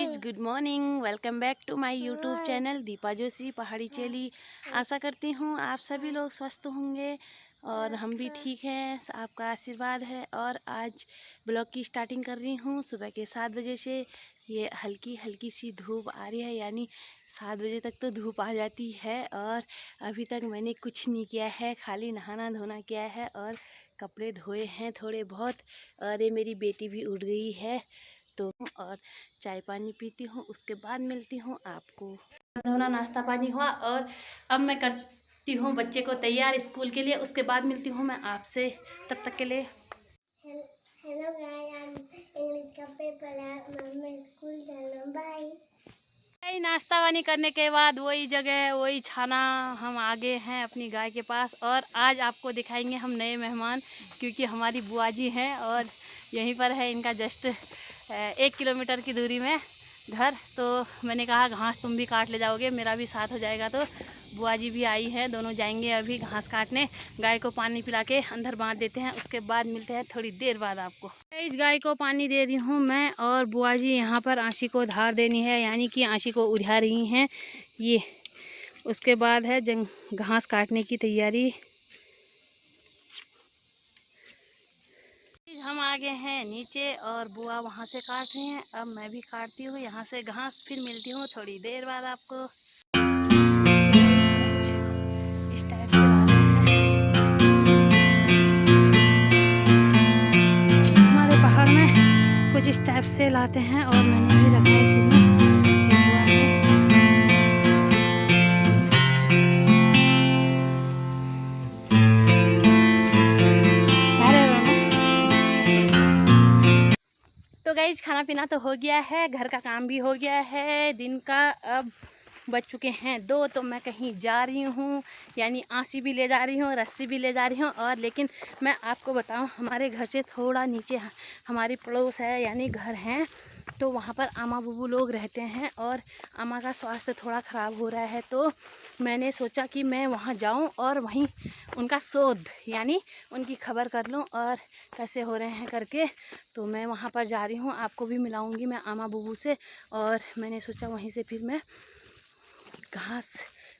Guys, good morning. Welcome back to my YouTube channel Deepa Joshi Pahadi Cheli. आशा करती हूँ आप सभी लोग स्वस्थ होंगे और हम भी ठीक हैं, आपका आशीर्वाद है। और आज ब्लॉग की स्टार्टिंग कर रही हूँ सुबह के 7 बजे से। ये हल्की हल्की सी धूप आ रही है, यानी 7 बजे तक तो धूप आ जाती है। और अभी तक मैंने कुछ नहीं किया है, खाली नहाना धोना किया है और कपड़े धोए हैं थोड़े बहुत। और ये मेरी बेटी भी उठ गई है तो और चाय पानी पीती हूँ, उसके बाद मिलती हूँ आपको। धोना नाश्ता पानी हुआ और अब मैं करती हूँ बच्चे को तैयार स्कूल के लिए, उसके बाद मिलती हूँ मैं आपसे। तब तक के लिए हेलो गाइस, इंग्लिश का पेपर है, मैं स्कूल जाना, बाय। नाश्ता वानी करने के बाद वही जगह वही छाना, हम आगे हैं अपनी गाय के पास। और आज आपको दिखाएंगे हम नए मेहमान, क्योंकि हमारी बुआ जी हैं और यहीं पर है इनका जस्ट 1 किलोमीटर की दूरी में घर। तो मैंने कहा घास तुम भी काट ले जाओगे, मेरा भी साथ हो जाएगा। तो बुआ जी भी आई हैं, दोनों जाएंगे अभी घास काटने। गाय को पानी पिला के अंदर बांध देते हैं, उसके बाद मिलते हैं थोड़ी देर बाद आपको। इस गाय को पानी दे रही हूँ मैं और बुआ जी यहाँ पर आशी को धार देनी है, यानी कि आशी को उझा रही हैं ये। उसके बाद है घास काटने की तैयारी। हम आ गए हैं नीचे और बुआ वहाँ से काट रही हैं, अब मैं भी काटती हूँ यहाँ से घास। फिर मिलती हूँ थोड़ी देर बाद आपको। इस टाइप से हमारे पहाड़ में कुछ इस टाइप से लाते हैं और मैंने भी रखा है इसी में। तो गाइज, खाना पीना तो हो गया है, घर का काम भी हो गया है दिन का। अब बज चुके हैं 2, तो मैं कहीं जा रही हूँ, यानी आंसी भी ले जा रही हूँ, रस्सी भी ले जा रही हूँ। और लेकिन मैं आपको बताऊँ, हमारे घर से थोड़ा नीचे हमारी पड़ोस है, यानी घर हैं, तो वहाँ पर आमा बुबू लोग रहते हैं और आमा का स्वास्थ्य थोड़ा ख़राब हो रहा है। तो मैंने सोचा कि मैं वहाँ जाऊँ और वहीं उनका शोध, यानी उनकी खबर कर लूँ और कैसे हो रहे हैं करके। तो मैं वहाँ पर जा रही हूँ, आपको भी मिलाऊंगी मैं आमा बुबू से। और मैंने सोचा वहीं से फिर मैं घास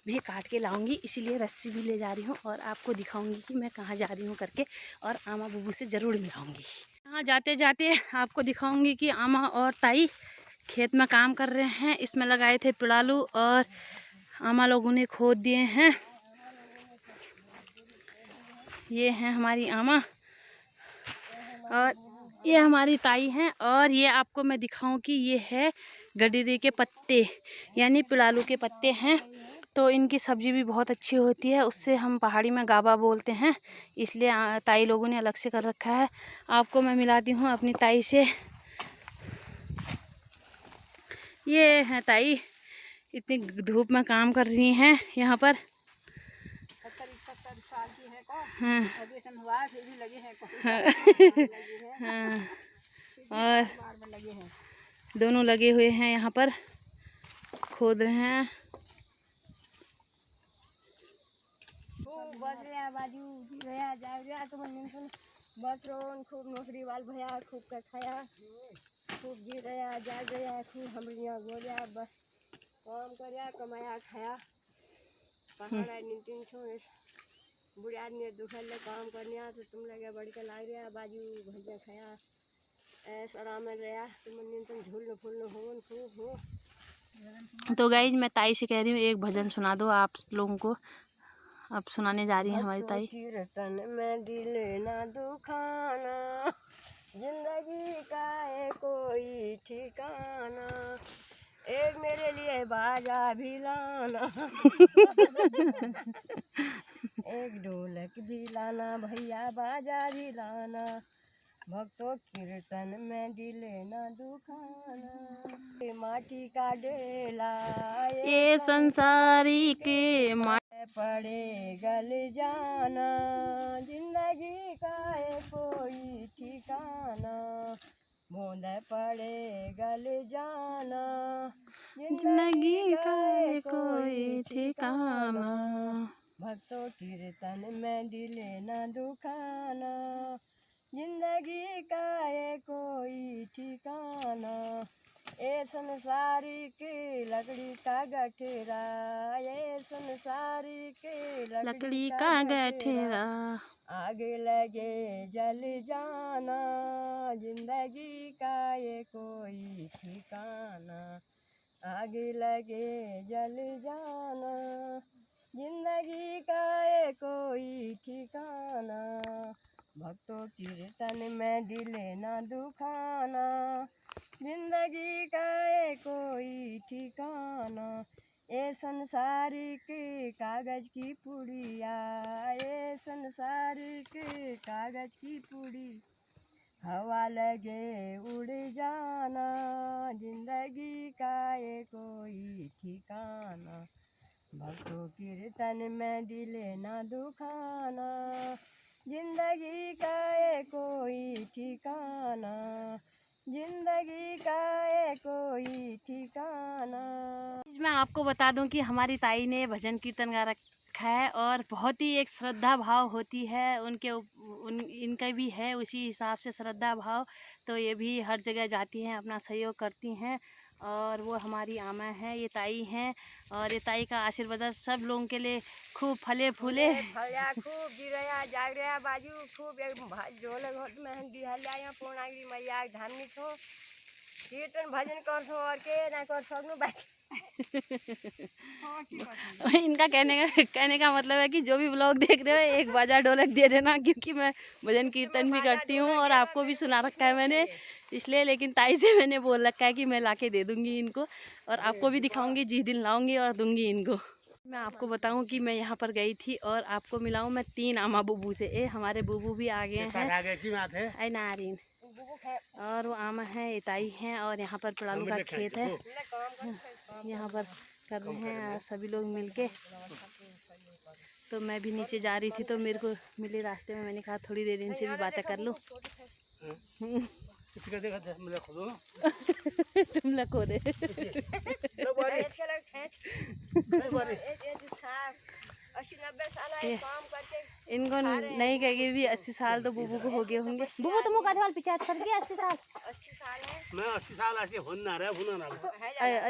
भी काट के लाऊंगी, इसीलिए रस्सी भी ले जा रही हूँ और आपको दिखाऊंगी कि मैं कहाँ जा रही हूँ करके। और आमा बुबू से ज़रूर मिलाऊंगी। यहाँ जाते जाते आपको दिखाऊंगी कि आमा और ताई खेत में काम कर रहे हैं। इसमें लगाए थे पिड़ालू और आमा लोगों ने खोद दिए हैं। ये हैं हमारी आमा और ये हमारी ताई हैं। और ये आपको मैं दिखाऊं कि ये है गडरी के पत्ते, यानी पिड़ालू के पत्ते हैं। तो इनकी सब्ज़ी भी बहुत अच्छी होती है, उससे हम पहाड़ी में गाबा बोलते हैं, इसलिए ताई लोगों ने अलग से कर रखा है। आपको मैं मिलाती हूँ अपनी ताई से। ये है ताई, इतनी धूप में काम कर रही हैं यहाँ पर। 70 साल की है को, हाँ हुआ फिर भी लगे हैं हाँ, और लगे हैं, दोनों लगे हुए हैं यहाँ पर, खोद रहे हैं। खूब नौकरी वाल भैया, खूब का खाया, खूब जी रहा जा रहा, खूब हम गोलिया बस काम कर कमाया खाया। पहाड़ नितिन छो बुढ़े आदमी दुखल काम करने तो तुम लगे बड़ी का लाग रहा बाजू भैया खाया, ऐसा आराम में गया तुम तुम झूल फूल हो खूब हो। तो गाइज, मैं ताई से कह रही हूँ एक भजन सुना दो आप लोगों को। अब सुनाने जा रही है हमारी ताई। कीर्तन में दिल ना दुखाना, जिंदगी का है कोई ठिकाना, एक मेरे लिए बाजा भी लाना एक ढोलक भी लाना भैया, बाजा भी लाना, भक्तों कीर्तन में दिल न दुखाना, माटी का डेला ये संसारी के पड़े गल जाना, जिंदगी का है कोई ठिकाना, बूंद पड़े गल जाना, जिंदगी का है कोई ठिकाना, भक्तों कीर्तन में दिल न दुखाना, जिंदगी का है कोई ठिकाना, ए ये संसारी की लकड़ी का गठेरा, ये संसारी की लकड़ी का गठेरा। आगे लगे जल जाना, जिंदगी का ये कोई ठिकाना। आगे लगे जल जाना, जिंदगी का ये कोई ठिकाना। भक्तों कीर्तन में दिले ना दुखाना, जिंदगी का ये कोई ठिकाना। ये संसारी की कागज की पुड़िया, ये संसारी की कागज की पुड़ी। हवा लगे उड़ जाना, जिंदगी का ये कोई ठिकाना। भक्तों कीर्तन में दिले ना दुखाना, जिंदगी का ये कोई ठिकाना। जिंदगी का ये कोई ठिकाना। मैं आपको बता दूं कि हमारी ताई ने भजन कीर्तन गा रखा है और बहुत ही एक श्रद्धा भाव होती है इनका भी है उसी हिसाब से श्रद्धा भाव। तो ये भी हर जगह जाती हैं, अपना सहयोग करती हैं। और वो हमारी आमा है, ये ताई हैं। और ये ताई का आशीर्वाद सब लोगों के लिए खूब फले फूले। फलिया खूब गिरया जागरया बाजू खूब एक ढोलक होत में दिहल्या यहाँ पूर्णागिरी मैया धामनी छो कीर्तन भजन कर सो और के ना कर सकनु बाकी। इनका कहने का मतलब है कि जो भी ब्लॉग देख रहे हो एक बाजा ढोलक दे देना, क्योंकि मैं भजन कीर्तन भी करती हूँ और आपको भी सुना रखा है मैंने इसलिए। लेकिन ताई से मैंने बोल रखा है कि मैं लाके दे दूँगी इनको और आपको भी दिखाऊंगी, जिस दिन लाऊंगी और दूंगी इनको। मैं आपको बताऊं कि मैं यहाँ पर गई थी और आपको मिलाऊं मैं 3 आमा बुबू से। हमारे बुबू भी आ गए हैं, आई नारिन। और वो आमा है, इताई हैं और यहाँ पर पड़ालू का खेत है, यहाँ पर कर रहे हैं सभी लोग मिलके। तो मैं भी नीचे जा रही थी तो मेरे को मिले रास्ते में, मैंने कहा थोड़ी देर इनसे भी बातें कर लो। तुम लखो दे इनको नहीं कहेगी भी 80 साल तो बुबू को हो गए होंगे। बुबू तुम काठे वाल पीछे कर गया 80 साल। 80 साल है मैं 80 साल ऐसे होना रहा है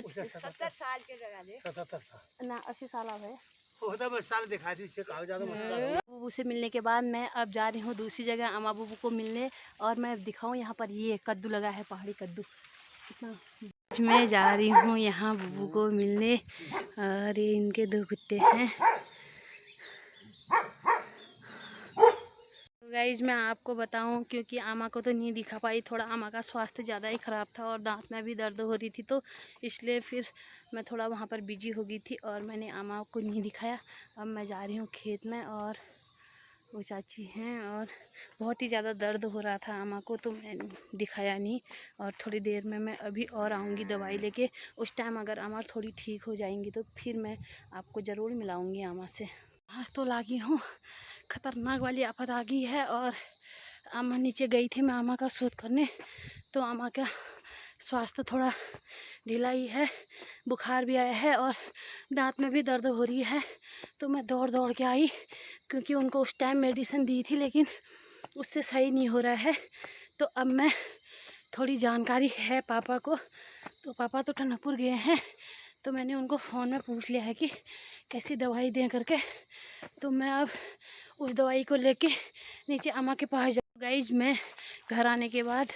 70 साल के जगह दे 77 साल ना 80 साल अब है। होता मैं साल दिखा दी इससे कहा ज्यादा बुबू से मिलने के बाद मैं अब जा रही हूँ दूसरी जगह अम्मा बुबू को मिलने। और मैं दिखाऊँ यहाँ पर ये कद्दू लगा है, पहाड़ी कद्दू कितना। मैं जा रही हूँ यहाँ बुबू को मिलने और ये इनके 2 कुत्ते हैं। गाइज मैं आपको बताऊं क्योंकि आमा को तो नहीं दिखा पाई, थोड़ा आमा का स्वास्थ्य ज़्यादा ही ख़राब था और दांत में भी दर्द हो रही थी, तो इसलिए फिर मैं थोड़ा वहाँ पर बिजी हो गई थी और मैंने आमा को नहीं दिखाया। अब मैं जा रही हूँ खेत में और वो चाची हैं और बहुत ही ज़्यादा दर्द हो रहा था आमा को, तो मैंने दिखाया नहीं। और थोड़ी देर में मैं अभी और आऊँगी दवाई लेके, उस टाइम अगर आमा थोड़ी ठीक हो जाएंगी तो फिर मैं आपको ज़रूर मिलाऊँगी आमा से। घास तो लागी हूँ, खतरनाक वाली आफत आ गई है और आमा नीचे गई थी मैं आमा का शोध करने, तो आमा का स्वास्थ्य थोड़ा ढीला ही है, बुखार भी आया है और दांत में भी दर्द हो रही है। तो मैं दौड़ दौड़ के आई क्योंकि उनको उस टाइम मेडिसिन दी थी लेकिन उससे सही नहीं हो रहा है। तो अब मैं थोड़ी जानकारी है पापा को, तो पापा तो टनकपुर गए हैं, तो मैंने उनको फ़ोन में पूछ लिया है कि कैसी दवाई दें करके। तो मैं अब उस दवाई को लेके नीचे आमा के पास जाऊँ। गाइज मैं घर आने के बाद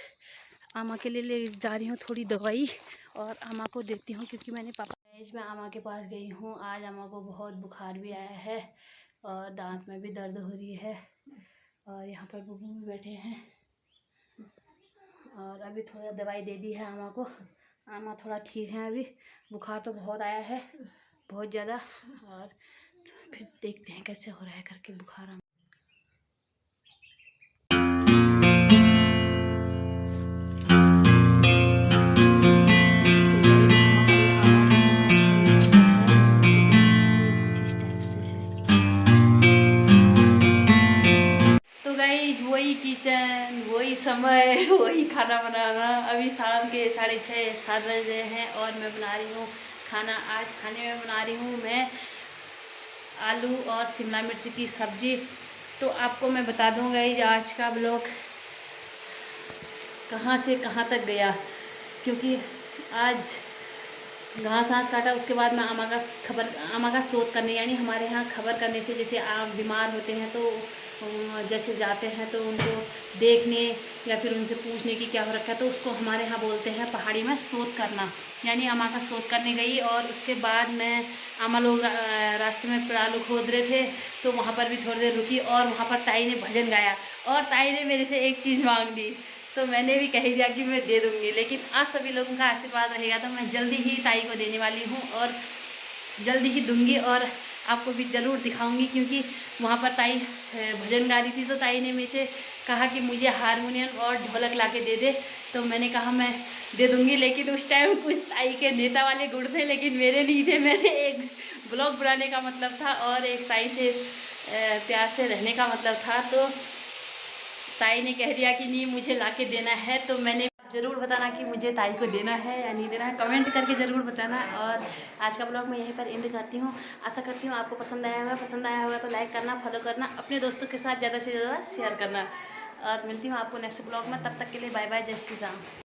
आमा के लिए ले जा रही हूँ थोड़ी दवाई और आमा को देती हूँ क्योंकि मैंने पापा। गाइज मैं आमा के पास गई हूँ, आज आमा को बहुत बुखार भी आया है और दांत में भी दर्द हो रही है और यहाँ पर बुबू भी बैठे हैं और अभी थोड़ा दवाई दे दी है आमा को। आमा थोड़ा ठीक है, अभी बुखार तो बहुत आया है, बहुत ज़्यादा। और फिर देखते हैं कैसे हो रहा है करके बुखार। तो गाइस वही किचन, वही समय, वही खाना बनाना। अभी शाम के 6:30-7 बजे हैं और मैं बना रही हूँ खाना। आज खाने में बना रही हूँ मैं आलू और शिमला मिर्च की सब्ज़ी। तो आपको मैं बता दूँ गाइस आज का ब्लॉग कहाँ से कहाँ तक गया, क्योंकि आज घास घास काटा, उसके बाद मैं अम्मा का शोध करने, यानी हमारे यहाँ खबर करने से, जैसे आप बीमार होते हैं तो जैसे जाते हैं तो उनको देखने या फिर उनसे पूछने की क्या हो रखा है, तो उसको हमारे यहाँ बोलते हैं पहाड़ी में शोध करना। यानी अम्मा का शोध करने गई और उसके बाद मैं, अम्मा लोग रास्ते में पड़ालू खोद रहे थे तो वहाँ पर भी थोड़ी देर रुकी और वहाँ पर ताई ने भजन गाया और ताई ने मेरे से एक चीज़ मांग ली, तो मैंने भी कह दिया कि मैं दे दूँगी। लेकिन आप सभी लोगों का आशीर्वाद रहेगा तो मैं जल्दी ही ताई को देने वाली हूँ और जल्दी ही दूँगी और आपको भी ज़रूर दिखाऊंगी, क्योंकि वहाँ पर ताई भजन गा रही थी तो ताई ने मुझे कहा कि मुझे हारमोनियम और ढोलक ला के दे दे, तो मैंने कहा मैं दे दूँगी। लेकिन उस टाइम कुछ ताई के नेता वाले गुण थे लेकिन मेरे नहीं थे। मैंने एक ब्लॉग बनाने का मतलब था और एक ताई से प्यार से रहने का मतलब था, तो ताई ने कह दिया कि नहीं मुझे ला के देना है। तो मैंने, ज़रूर बताना कि मुझे ताई को देना है या नहीं देना है, कमेंट करके ज़रूर बताना। और आज का ब्लॉग मैं यहीं पर एंड करती हूँ। आशा करती हूँ आपको पसंद आया होगा तो लाइक करना, फॉलो करना, अपने दोस्तों के साथ ज़्यादा से ज़्यादा शेयर करना। और मिलती हूँ आपको नेक्स्ट ब्लॉग में, तब तक के लिए बाय बाय, जय श्री राम।